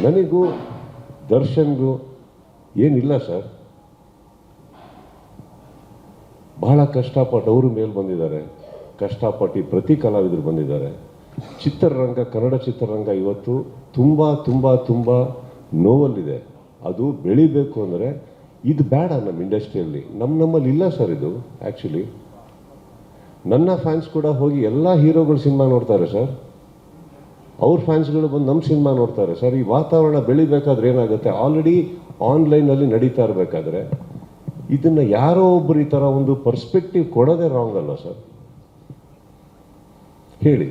ನನಗೂ ದರ್ಶನ್ಗೂ ಏನಿಲ್ಲ ಸರ್. ಬಹಳ ಕಷ್ಟಪಟ್ಟು ಅವರು ಮೇಲೆ ಬಂದಿದ್ದಾರೆ, ಕಷ್ಟಪಟ್ಟು ಪ್ರತಿ ಕಲಾವಿದರು ಬಂದಿದ್ದಾರೆ. ಚಿತ್ರರಂಗ, ಕನ್ನಡ ಚಿತ್ರರಂಗ ಇವತ್ತು ತುಂಬ ತುಂಬ ತುಂಬ ನೋವಲ್ಲಿದೆ. ಅದು ಬೆಳಿಬೇಕು ಅಂದರೆ ಇದು ಬೇಡ. ನಮ್ಮ ಇಂಡಸ್ಟ್ರಿಯಲ್ಲಿ ನಮ್ಮಲ್ಲಿ ಇಲ್ಲ ಸರ್ ಇದು. ಆ್ಯಕ್ಚುಲಿ ನನ್ನ ಫ್ಯಾನ್ಸ್ ಕೂಡ ಹೋಗಿ ಎಲ್ಲ ಹೀರೋಗಳ ಸಿನಿಮಾ ನೋಡ್ತಾರೆ ಸರ್. ಅವ್ರ ಫ್ಯಾನ್ಸ್ಗಳು ಬಂದು ನಮ್ಮ ಸಿನಿಮಾ ನೋಡ್ತಾರೆ ಸರ್. ಈ ವಾತಾವರಣ ಬೆಳಿಬೇಕಾದ್ರೆ ಏನಾಗುತ್ತೆ, ಆಲ್ರೆಡಿ ಆನ್ಲೈನಲ್ಲಿ ನಡೀತಾ ಇರಬೇಕಾದ್ರೆ ಇದನ್ನು ಯಾರೋ ಒಬ್ಬರು ಈ ಥರ ಒಂದು ಪರ್ಸ್ಪೆಕ್ಟಿವ್ ಕೊಡೋದೇ ರಾಂಗ್ ಅಲ್ಲ ಸರ್? ಹೇಳಿ.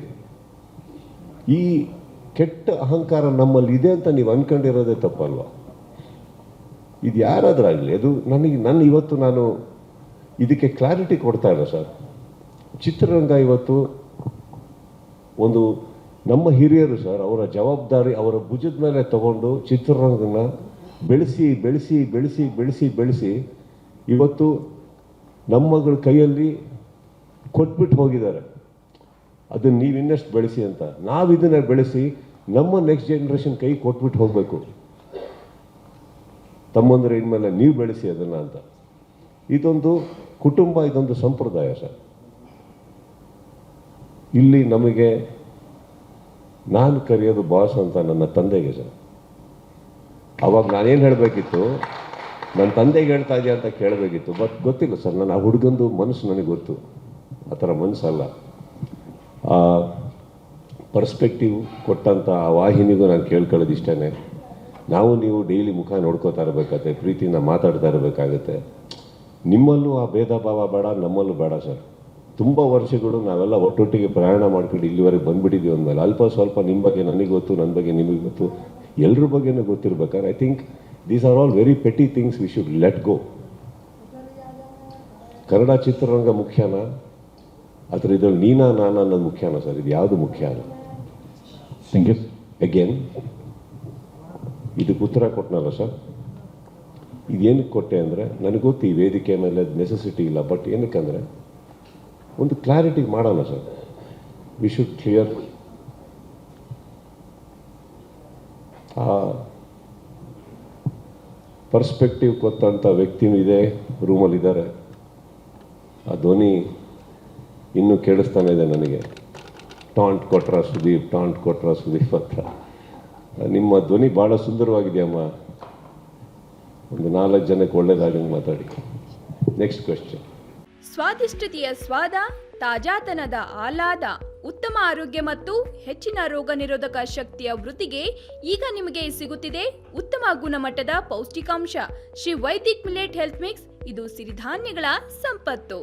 ಈ ಕೆಟ್ಟ ಅಹಂಕಾರ ನಮ್ಮಲ್ಲಿ ಇದೆ ಅಂತ ನೀವು ಅಂದ್ಕೊಂಡಿರೋದೇ ತಪ್ಪಲ್ವಾ? ಇದು ಯಾರಾದ್ರಾಗಲಿ, ಅದು ಇವತ್ತು ನಾನು ಇದಕ್ಕೆ ಕ್ಲಾರಿಟಿ ಕೊಡ್ತಾ ಇಲ್ಲ ಸರ್. ಚಿತ್ರರಂಗ ಇವತ್ತು ಒಂದು ನಮ್ಮ ಹಿರಿಯರು ಸರ್, ಅವರ ಜವಾಬ್ದಾರಿ ಅವರ ಭುಜದ ಮೇಲೆ ತಗೊಂಡು ಚಿತ್ರರಂಗನ ಬೆಳೆಸಿ ಬೆಳೆಸಿ ಬೆಳೆಸಿ ಬೆಳೆಸಿ ಬೆಳೆಸಿ ಇವತ್ತು ನಮ್ಮಗಳ ಕೈಯಲ್ಲಿ ಕೊಟ್ಬಿಟ್ಟು ಹೋಗಿದ್ದಾರೆ. ಅದನ್ನು ನೀವು ಇನ್ನಷ್ಟು ಬೆಳೆಸಿ ಅಂತ. ನಾವು ಇದನ್ನು ಬೆಳೆಸಿ ನಮ್ಮ ನೆಕ್ಸ್ಟ್ ಜನ್ರೇಷನ್ ಕೈ ಕೊಟ್ಬಿಟ್ಟು ಹೋಗಬೇಕು. ತಮ್ಮಂದ್ರೆ ಇನ್ಮೇಲೆ ನೀವು ಬೆಳೆಸಿ ಅದನ್ನು ಅಂತ. ಇದೊಂದು ಕುಟುಂಬ, ಇದೊಂದು ಸಂಪ್ರದಾಯ ಸರ್. ಇಲ್ಲಿ ನಮಗೆ ನಾನು ಕರೆಯೋದು ಬಾಸ್ ಅಂತ ನನ್ನ ತಂದೆಗೆ ಸರ್. ಅವಾಗ ನಾನೇನು ಹೇಳಬೇಕಿತ್ತು, ನನ್ನ ತಂದೆಗೆ ಹೇಳ್ತಾ ಇದೆಯಾ ಅಂತ ಕೇಳಬೇಕಿತ್ತು. ಬಟ್ ಗೊತ್ತಿಲ್ಲ ಸರ್, ನಾನು ಆ ಹುಡುಗಂದು ಮನಸ್ಸು ನನಗೆ ಗೊತ್ತು. ಆ ಥರ ಮನಸ್ಸಲ್ಲ. ಆ ಪರ್ಸ್ಪೆಕ್ಟಿವ್ ಕೊಟ್ಟಂಥ ಆ ವಾಹಿನಿಗೂ ನಾನು ಕೇಳ್ಕೊಳ್ಳೋದು ಇಷ್ಟೇ. ನಾವು ನೀವು ಡೈಲಿ ಮುಖ ನೋಡ್ಕೋತಾ ಇರಬೇಕಾಗತ್ತೆ, ಪ್ರೀತಿಯಿಂದ ಮಾತಾಡ್ತಾ ಇರಬೇಕಾಗತ್ತೆ. ನಿಮ್ಮಲ್ಲೂ ಆ ಭೇದ ಭಾವ ಬೇಡ, ನಮ್ಮಲ್ಲೂ ಬೇಡ ಸರ್. ತುಂಬ ವರ್ಷಗಳು ನಾವೆಲ್ಲ ಒಟ್ಟೊಟ್ಟಿಗೆ ಪ್ರಯಾಣ ಮಾಡ್ಕೊಂಡು ಇಲ್ಲಿವರೆಗೆ ಬಂದುಬಿಟ್ಟಿದ್ದೀವಿ ಅಂದಮೇಲೆ ಅಲ್ಪ ಸ್ವಲ್ಪ ನಿಮ್ಮ ಬಗ್ಗೆ ನನಗೆ ಗೊತ್ತು, ನನ್ನ ಬಗ್ಗೆ ನಿಮಗೆ ಗೊತ್ತು, ಎಲ್ಲರ ಬಗ್ಗೆನೂ ಗೊತ್ತಿರ್ಬೇಕಾದ್ರೆ I think these are all very petty things we should let go. Kannada ಚಿತ್ರರಂಗ ಮುಖ್ಯನಾ ಅಥವಾ ಇದ್ರಲ್ಲಿ ನೀನಾ ನಾನಾ ಅನ್ನೋದು ಮುಖ್ಯನಾ ಸರ್? ಇದು ಯಾವುದು ಮುಖ್ಯ ಅಲ್ಲ. Thank you again. ಇದಕ್ಕೆ ಉತ್ತರ ಕೊಟ್ಟನಲ್ಲ ಸರ್. ಇದೇನಕ್ಕೆ ಕೊಟ್ಟೆ ಅಂದರೆ, ನನಗೆ ಗೊತ್ತು ಈ ವೇದಿಕೆ ಮೇಲೆ ನೆಸೆಸಿಟಿ ಇಲ್ಲ. ಬಟ್ ಏನಕ್ಕಂದರೆ ಒಂದು ಕ್ಲಾರಿಟಿ ಮಾಡೋಣ ಸರ್. We should clear. ಆ ಪರ್ಸ್ಪೆಕ್ಟಿವ್ ಕೊಟ್ಟಂಥ ವ್ಯಕ್ತಿನೂ ಇದೆ, ರೂಮಲ್ಲಿದ್ದಾರೆ. ಆ ಧ್ವನಿ ಇನ್ನೂ ಕೇಳಿಸ್ತಾನೆ ಇದೆ ನನಗೆ. ಟಾಂಟ್ ಕೊಟ್ರ ಸುದೀಪ್, ಟಾಂಟ್ ಕೊಟ್ರ ಸುದೀಪ್ ಅಂತ. ನಿಮ್ಮ ಧ್ವನಿ ಭಾಳ ಸುಂದರವಾಗಿದೆಯಮ್ಮ. ಒಂದು 4 ಜನಕ್ಕೆ ಒಳ್ಳೇದಾಗಂಗೆ ಮಾತಾಡಿ. Next question. ಸ್ವಾದಿಷ್ಟತೆಯ ಸ್ವಾದ, ತಾಜಾತನದ ಆಹ್ಲಾದ, ಉತ್ತಮ ಆರೋಗ್ಯ ಮತ್ತು ಹೆಚ್ಚಿನ ರೋಗ ನಿರೋಧಕ ಶಕ್ತಿಯ ವೃದ್ಧಿಗೆ ಈಗ ನಿಮಗೆ ಸಿಗುತ್ತಿದೆ ಉತ್ತಮ ಗುಣಮಟ್ಟದ ಪೌಷ್ಟಿಕಾಂಶ Shri Vaidik millet health mix. ಇದು ಸಿರಿಧಾನ್ಯಗಳ ಸಂಪತ್ತು.